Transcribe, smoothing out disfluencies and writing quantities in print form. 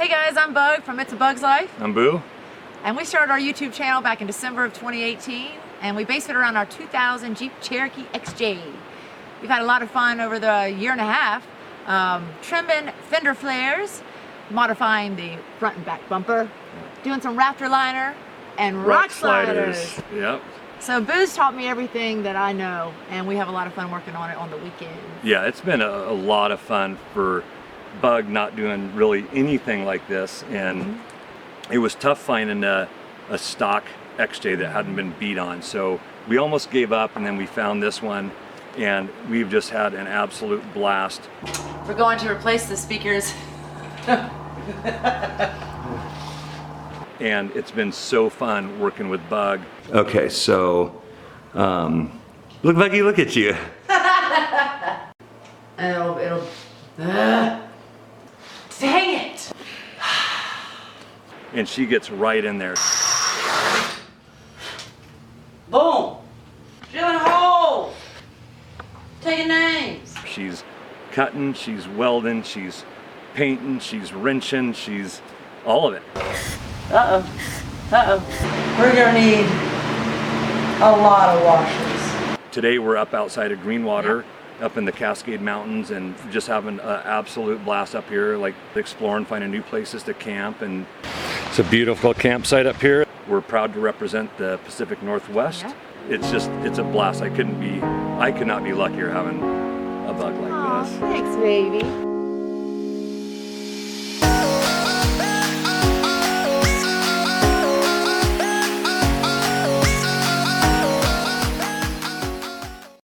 Hey guys, I'm Bug from It's a Bug's Life. I'm Boo. And we started our YouTube channel back in December of 2018, and we based it around our 2000 Jeep Cherokee XJ. We've had a lot of fun over the year and a half, trimming fender flares, modifying the front and back bumper, doing some Raptor liner, and rock sliders. Yep. So Boo's taught me everything that I know, and we have a lot of fun working on it on the weekends. Yeah, it's been a lot of fun for Bug not doing really anything like this, and it was tough finding a stock XJ that hadn't been beat on. So we almost gave up, and then we found this one, and we've just had an absolute blast. We're going to replace the speakers. And it's been so fun working with Bug. Okay, so look, Buggy, look at you. It'll dang it! And she gets right in there. Boom! Drilling holes! Taking names! She's cutting, she's welding, she's painting, she's wrenching, she's all of it. Uh-oh. Uh-oh. We're gonna need a lot of washers. Today we're up outside of Greenwater, up in the Cascade Mountains, and just having an absolute blast up here, like exploring, finding new places to camp. And it's a beautiful campsite up here. We're proud to represent the Pacific Northwest. Yeah. It's a blast. I could not be luckier having a Bug like this. Thanks, baby.